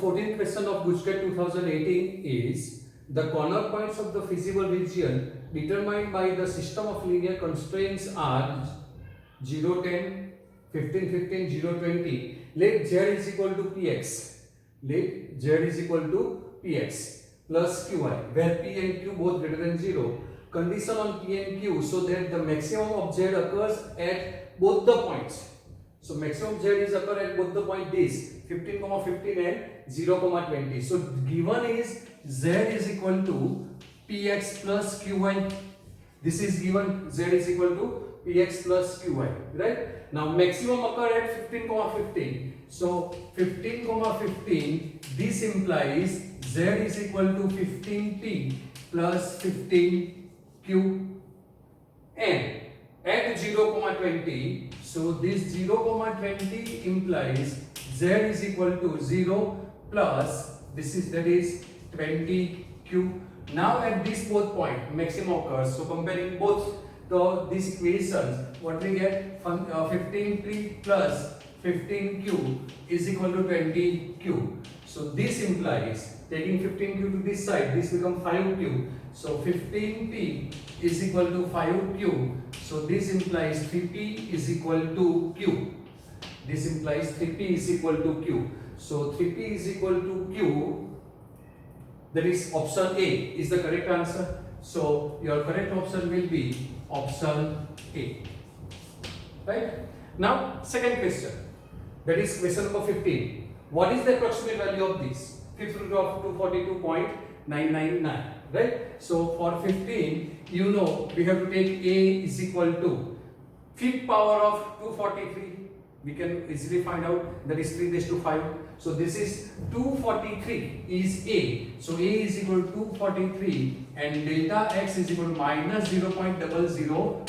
14th question of GUJCAT 2018 is the corner points of the feasible region determined by the system of linear constraints are 0, 10, 15, 15, 0, 20. Let z is equal to px. Let z is equal to px plus qi, where p and q both greater than 0. Condition on p and q so that the maximum of z occurs at both the points. So maximum z is occur at both the point this 15, 15 and 0, 20. So given is z is equal to px plus qy. This is given z is equal to px plus qy, right? Now maximum occur at 15, 15. So 15, 15, this implies z is equal to 15p plus 15q, and at 0, 20, so this 0, 20 implies z is equal to 0 plus this is, that is 20q. Now at this both point maximum occurs, so comparing both these equations, what we get, 15p plus 15q is equal to 20q. So this implies, taking 15q to this side, this becomes 5q. So 15p is equal to 5q. So this implies 3p is equal to q. This implies 3p is equal to q. So 3p is equal to q. That is option A is the correct answer. So your correct option will be option A. Right? Now second question. That is question number 15. What is the approximate value of this? Fifth root of 242.999. Right? So for 15, you know we have to take A is equal to fifth power of 243. We can easily find out, that is 3 raised to 5. So this is 243 is A. So A is equal to 243 and delta x is equal to minus 0.001.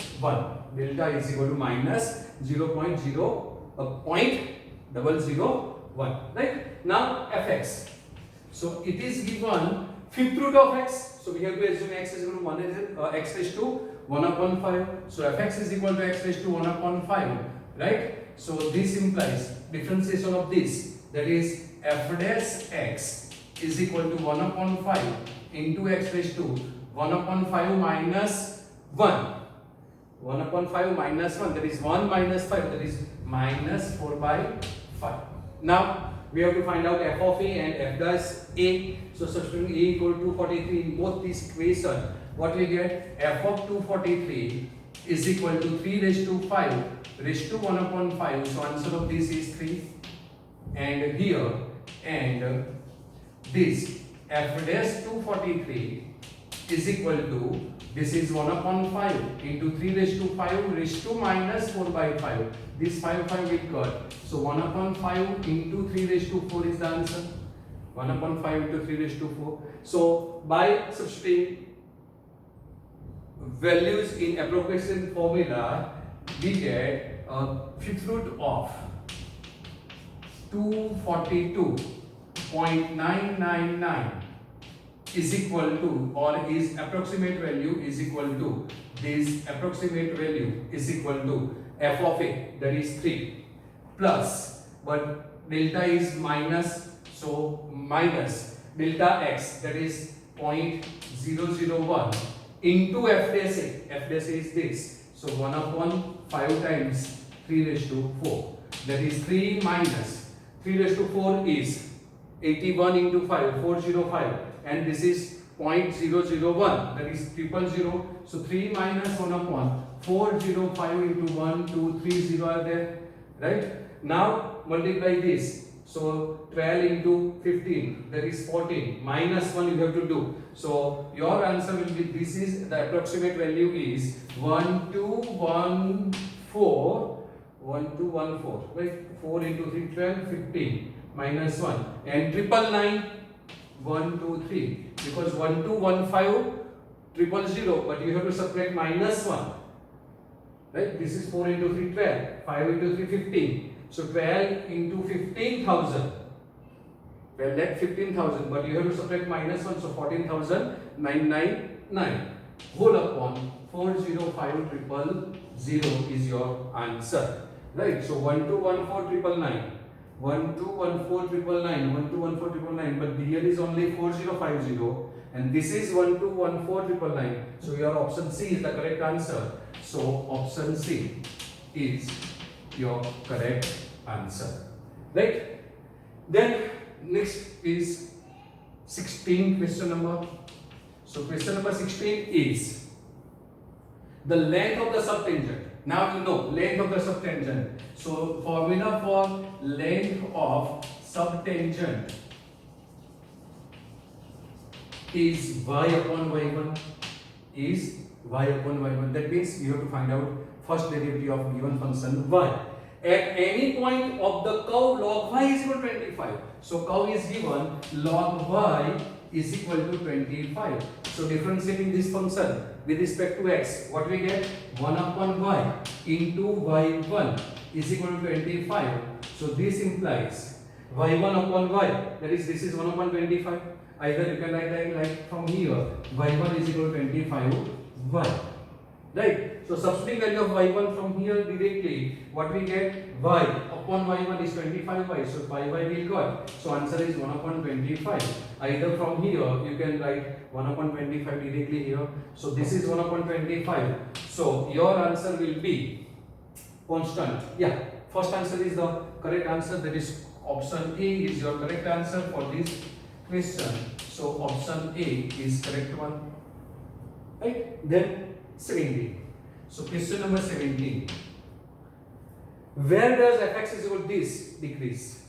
Delta is equal to minus 0.001. Right? Now fx. So it is given fifth root of x. So we have to assume x is equal to 1 x raised to 1 upon 5. So fx is equal to x raised to 1 upon 5. Right? So this implies differentiation of this, that is f dash x is equal to 1 upon 5 into x raised to 1 upon 5 minus 1. 1 upon 5 minus 1, that is 1 minus 5, that is minus 4 by 5. Now we have to find out f of a and f dash a. So substituting a equal to 243 in both these equations, what we get, f of 243 is equal to 3 raised to 5 raised to 1 upon 5. So answer of this is 3. And here, and this f dash 243 is equal to, this is 1 upon 5 into 3 raised to 5 raised to minus 4 by 5. This 5 will cut. So 1 upon 5 into 3 raised to 4 is the answer. 1 upon 5 into 3 raised to 4. So by substituting values in approximation formula, we get fifth root of 242.999 is equal to, or is approximate value is equal to, this approximate value is equal to f of a, that is 3, plus, but delta is minus, so minus delta x, that is 0.001 into f dash a. F dash a is this, so 1 upon 5 times 3 raised to 4, that is 3 minus 3 raised to 4 is 81 into 5, 405, and this is 0.001, that is 000. So 3 minus 1 upon 405 into 1, 2, 3 0 are there, right? Now multiply this. So 12 into 15, that is 14, minus 1 you have to do. So your answer will be, this is the approximate value is 1214, right? 4 into 3, 12, 15, minus 1, and 999, 1, 2, 3, because 1, 2, 1, 5, 000, but you have to subtract minus 1, right? This is 4 into 3, 12, 5 into 3, 15. So 12 into 15,000. Well, that 15,000, but you have to subtract minus 1, so 14,999 whole upon 405,000 is your answer, right? So 1214,999 1214,999, but here is only 4050 and this is 1214,999. So your option C is the correct answer. So option C is your correct answer. Right? Then next is 16 question number. So question number 16 is the length of the subtangent. Now you know length of the subtangent. So formula for length of subtangent is y upon y1 is y upon y1. That means you have to find out first derivative of given function y. At any point of the curve log y is equal to 25. So curve is given log y is equal to 25. So differentiating this function with respect to x, what we get? 1 upon y into y1 is equal to 25. So this implies y1 upon y, that is this is 1 upon 25. Either you can write like from here y1 is equal to 25 y. Right? So substituting value of y1 from here directly, what we get? Y upon y1 is 25y. So y we got. So answer is 1 upon 25. Either from here you can write 1 upon 25 directly here. So this is 1 upon 25. So your answer will be constant. Yeah. First answer is the correct answer. That is option A is your correct answer for this question. So option A is correct one. Right? Then 17. So question number 17. Where does fx is equal to this decrease?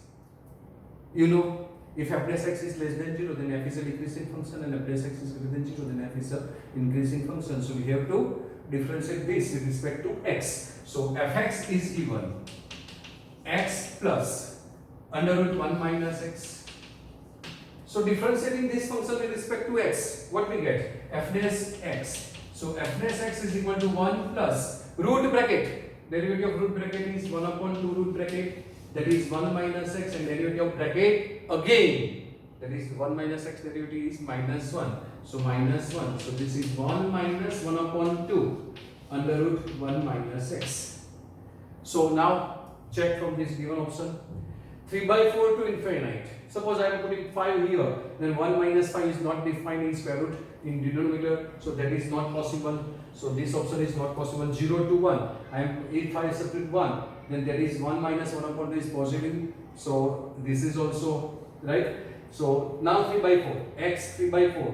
You know, if f dash x is less than 0, then f is a decreasing function, and f dash x is greater than 0, then f is a increasing function. So we have to differentiate this with respect to x. So fx is given x plus under root 1 minus x. So differentiating this function with respect to x, what we get? F dash x. So f dash x is equal to 1 plus root bracket. Derivative of root bracket is 1 upon 2 root bracket. That is 1 minus x, and derivative of bracket again. That is 1 minus x derivative is minus 1. So minus 1. So this is 1 minus 1 upon 2 under root 1 minus x. So now check from this given option. 3 by 4 to infinite. Suppose I am putting 5 here, then 1 minus 5 is not defined in square root in denominator, so that is not possible. So this option is not possible. 0 to 1. If I substitute 1, then there is 1 minus 1 upon 2 is positive. So this is also right. So now 3 by 4. X 3 by 4.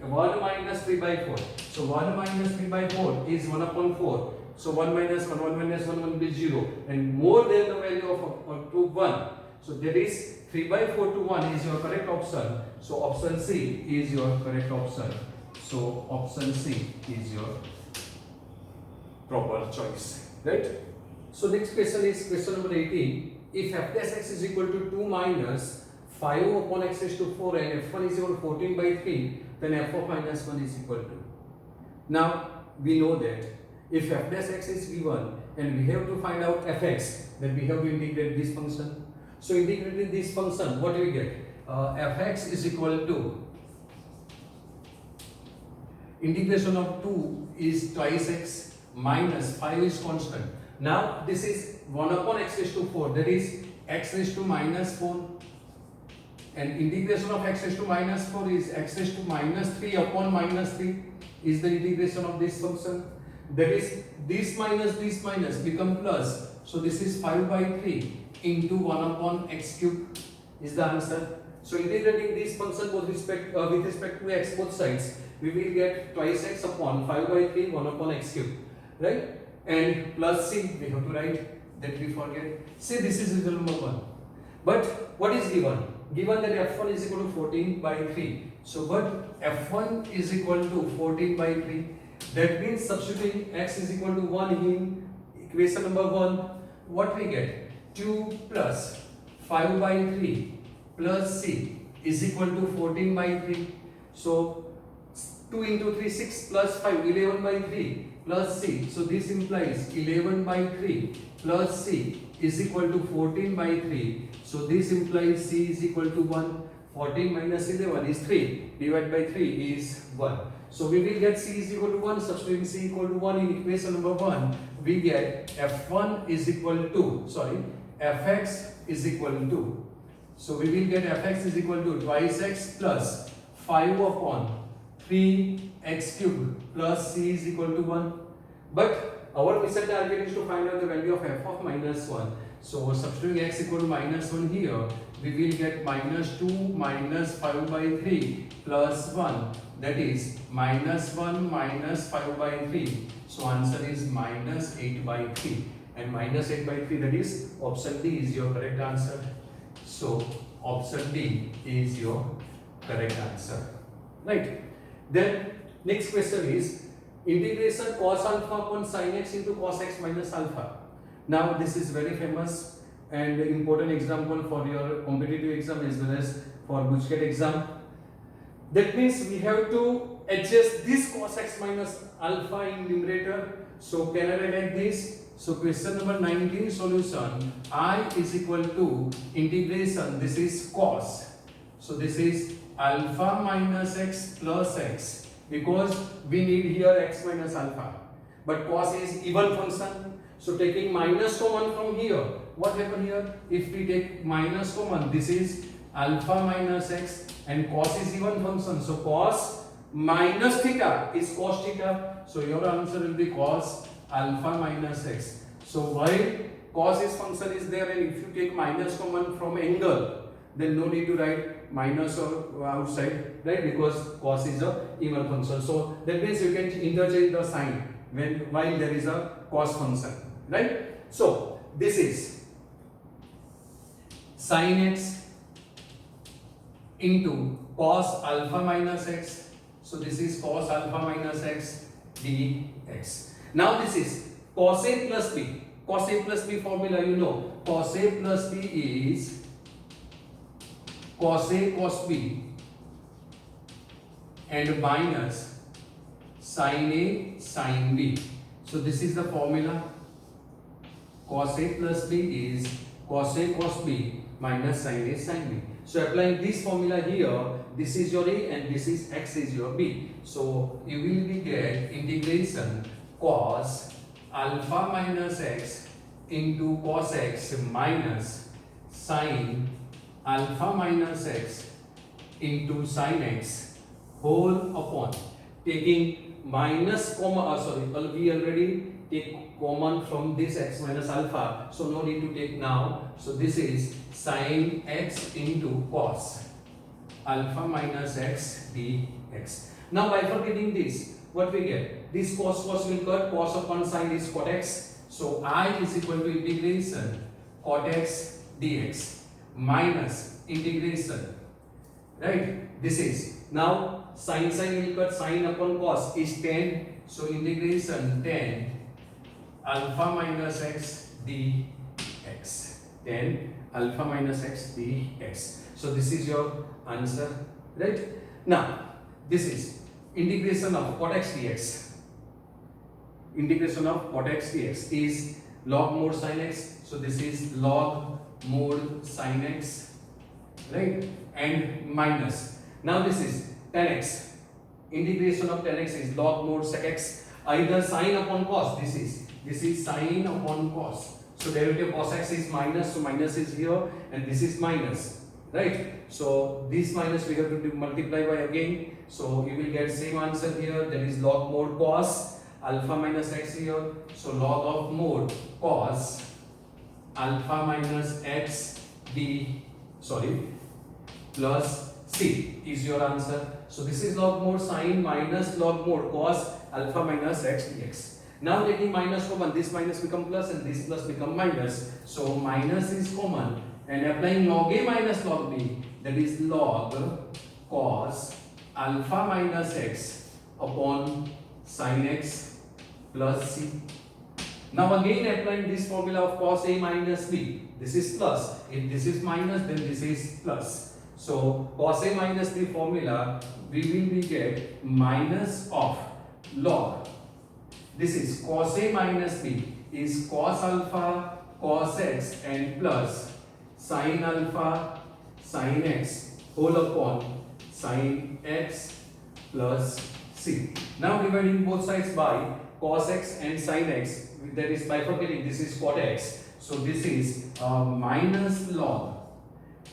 1 minus 3 by 4. So 1 minus 3 by 4 is 1 upon 4. So 1 minus 1, 1 minus 1 will be 0. And more than the value of to 1. So that is 3 by 4 to 1 is your correct option. So option C is your correct option. So option C is your proper choice. Right? So next question is question number 18. If f dash x is equal to 2 minus 5 upon x raised to 4 and f1 is equal to 14 by 3, then f of minus 1 is equal to. Now we know that if f dash x is given and we have to find out fx, then we have to integrate this function. So integrating this function, what do we get? Fx is equal to integration of 2 is twice x minus 5 is constant. Now this is 1 upon x raised to 4, that is x raised to minus 4, and integration of x raised to minus 4 is x raised to minus 3 upon minus 3 is the integration of this function. That is this minus become plus. So this is 5 by 3 into 1 upon x cube is the answer. So integrating this function with respect to x both sides, we will get twice x upon 5 by 3 1 upon x cube, right? And plus c we have to write, that we forget. See, this is result number 1. But what is given? Given that f1 is equal to 14 by 3. So but f1 is equal to 14 by 3. That means substituting x is equal to 1 in equation number 1, what we get? 2 plus 5 by 3 plus c is equal to 14 by 3. So 2 into 3, 6 plus 5, 11 by 3 plus c. So this implies 11 by 3 plus c is equal to 14 by 3. So this implies c is equal to 1. 14 minus 11 is 3. Divided by 3 is 1. So we will get c is equal to 1. Substituting c equal to 1 in equation number 1, we get f1 is equal to, fx is equal to, so we will get fx is equal to twice x plus 5 upon 3x cube plus c is equal to 1. But our mission target is to find out the value of f of minus 1. So substituting x equal to minus 1 here, we will get minus 2 minus 5 by 3 plus 1, that is minus 1 minus 5 by 3. So answer is minus 8 by 3, and minus 8 by 3, that is option D is your correct answer. So option D is your correct answer, right? Then next question is integration cos alpha upon sin x into cos x minus alpha. Now this is very famous and important example for your competitive exam as well as for Gujarat exam. That means we have to adjust this cos x minus alpha in numerator. So can I write this? So question number 19 solution, I is equal to integration, this is cos, so this is alpha minus x plus x, because we need here x minus alpha, but cos is even function. So taking minus common from here, what happen here? If we take minus common, this is alpha minus x, and cos is even function. So cos minus theta is cos theta. So your answer will be cos alpha minus x. So while cos is function is there, and if you take minus common from angle, then no need to write minus or outside, right? Because cos is a even function. So that means you can interchange the sign while there is a cos function, right? So this is sin x into cos alpha minus x. So this is cos alpha minus x dx. Now this is cos a plus b. Cos a plus b formula you know. Cos a plus b is cos a cos b and minus sin a sin b. So this is the formula. Cos a plus b is cos a cos b minus sin a sin b. So applying this formula here, this is your a and this is x is your b. So you will be get integration cos alpha minus x into cos x minus sin alpha minus x into sin x whole upon taking minus comma, we already take common from this x minus alpha, so no need to take now. So this is sin x into cos alpha minus x dx. Now bifurcating this, what we get? This cos will cut, cos upon sin is cot x. So I is equal to integration cot x dx minus integration, right? This is now sin will cut, sin upon cos is tan. So integration tan alpha minus x dx, tan alpha minus x dx. So this is your answer, right? Now this is integration of cot x dx. Integration of cot x dx is log mod sin x. So this is log mod sin x, right? And minus. Now this is tan x. Integration of tan x is log mod sec x. Either sin upon cos. This is sin upon cos. So derivative of cos x is minus. So minus is here, and this is minus, right? So this minus we have to multiply by again. So you will get same answer here. That is log mod cos alpha minus x here. So log of mod cos alpha minus x plus c is your answer. So this is log mod sin minus log mod cos alpha minus x dx. Now taking minus common, this minus become plus and this plus become minus. So minus is common, and applying log a minus log b, that is log cos alpha minus x upon sin x plus c. Now again applying this formula of cos a minus b, this is plus. If this is minus, then this is plus. So cos a minus b formula, we will be get minus of log. This is cos a minus b is cos alpha cos x and plus sin alpha sin x whole upon sin x plus c. Now dividing both sides by cos x and sin x, that is bifurcating, this is cot x. So this is minus log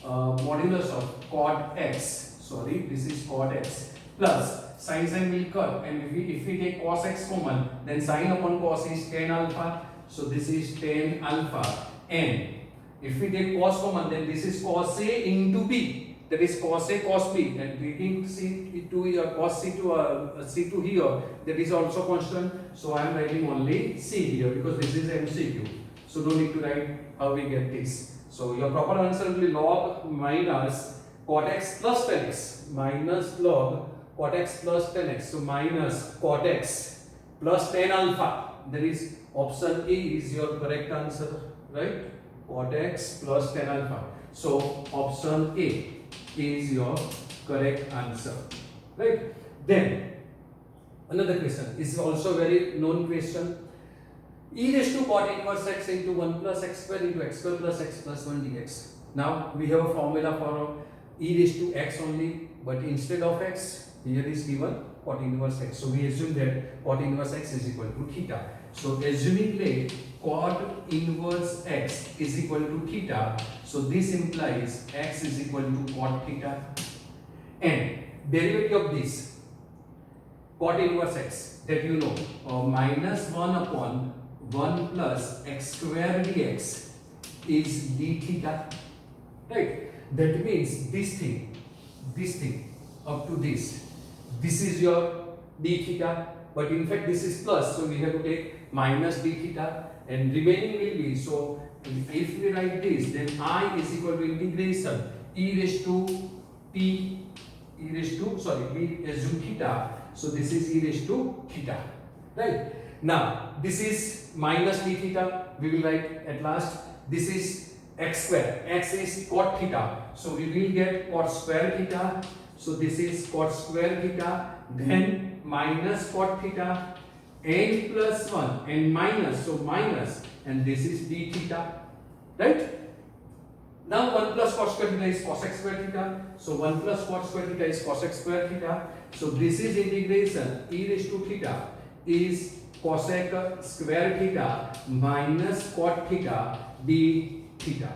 modulus of cot x. Sorry, this is cot x plus sin will cut, and if we take cos x common, then sin upon cos is tan alpha. So this is tan alpha, and if we take cos common, then this is cos A into B. That is cos A cos B, and taking C to here, cos C to C2 here, that is also constant. So I am writing only C here because this is MCQ. So no need to write how we get this. So your proper answer will be log minus cot x plus tan x minus log cot x plus tan x. So minus cot x plus tan alpha. That is option A is your correct answer, right? Cot x plus tan alpha. So option A is your correct answer, right? Then another question is also very known question. E raised to cot inverse x into 1 plus x square into x square plus x plus 1 dx. Now we have a formula for e raised to x only, but instead of x, here is given cot inverse x. So we assume that cot inverse x is equal to theta. So assuming that cot inverse x is equal to theta, so this implies x is equal to cot theta, and derivative of this cot inverse x, that you know, minus 1 upon 1 plus x square dx is d theta, right? That means this thing up to this is your d theta, but in fact this is plus, so we have to take minus d theta, and remaining will be, so if we write this, then I is equal to integration e raised to t, we assume theta, so this is e raised to theta, right? Now this is minus d theta, we will write at last. This is x square, x is cot theta, so we will get cot square theta. So this is cot square theta, then minus cot theta, and plus 1 and minus, so minus, and this is d theta, right? Now 1 plus cot square theta is cos x square theta, so 1 plus cot square theta is cos x square theta. So this is integration e raised to theta is cosec square theta minus cot theta d theta.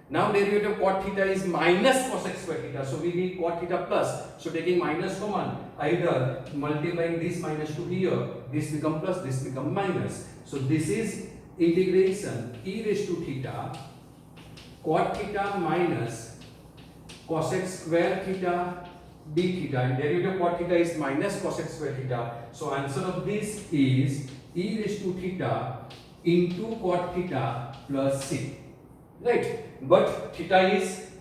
Now derivative of cot theta is minus cosec square theta, so we need cot theta plus. So taking minus common, either multiplying this minus to here, this become plus, this become minus. So this is integration e raised to theta cot theta minus cosec square theta d theta, and derivative of cot theta is minus cosec square theta. So answer of this is e raised to theta into cot theta plus c, right? But theta is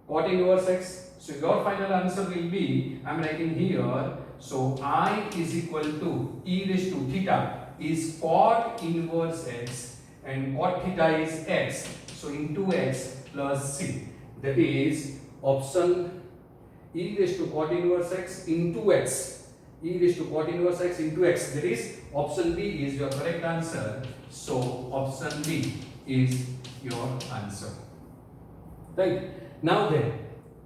cot inverse x, so your final answer will be, I am writing here, so I is equal to e raised to theta is cot inverse x, and cot theta is x, so into x plus c, that is option e raised to cot inverse x into x, e raised to cot inverse x into x, that is option B is your correct answer. So option B is your answer, right? Now then,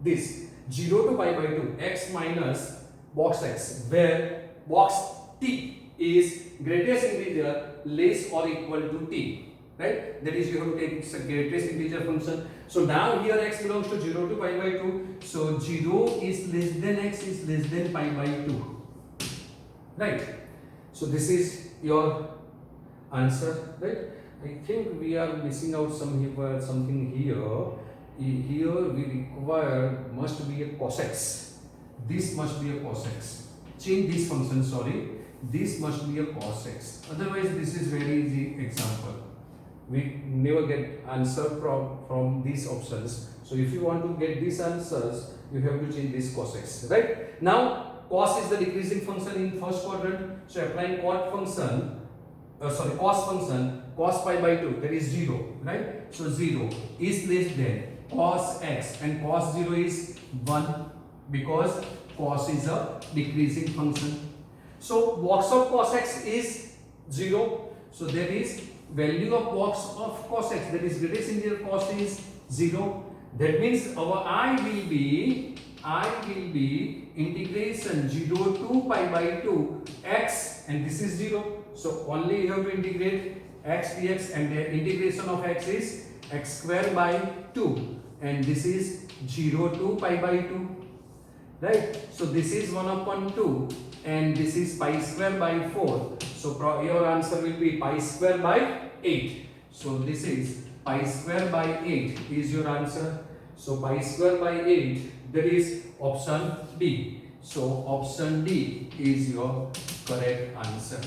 this 0 to pi by 2 x minus box x, where box t is greatest integer less or equal to t, right? That is, you have to take its greatest integer function. So now here x belongs to 0 to pi by 2, so 0 is less than x is less than pi by 2, right? So this is your answer, right? I think we are missing out something here. Here we require must be a cos x. This must be a cos x. Change this function, sorry. This must be a cos x. Otherwise, this is very easy example. We never get answer from these options. So if you want to get these answers, you have to change this cos x, right? Now cos is the decreasing function in first quadrant. So applying cos function, cos pi by 2, that is 0, right? So 0 is less than cos x, and cos 0 is 1 because cos is a decreasing function. So box of cos x is 0. So there is value of box of cos x, that is greatest integer cos is 0. That means our I will be integration 0 to pi by 2 x, and this is 0. So only you have to integrate x dx, and the integration of x is x square by 2, and this is 0 to pi by 2, right? So this is 1 upon 2, and this is pi square by 4. So your answer will be pi square by 8. So this is pi square by 8 is your answer. So pi square by 8, that is option D. So option D is your correct answer,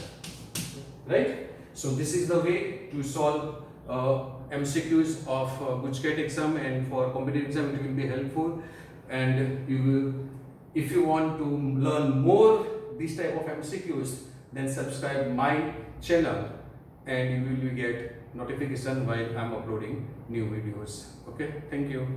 right? So this is the way to solve MCQs of Gujarat exam, and for competitive exam it will be helpful. And you will, if you want to learn more this type of MCQs, then subscribe my channel and you will get notification while I am uploading new videos. Okay, thank you.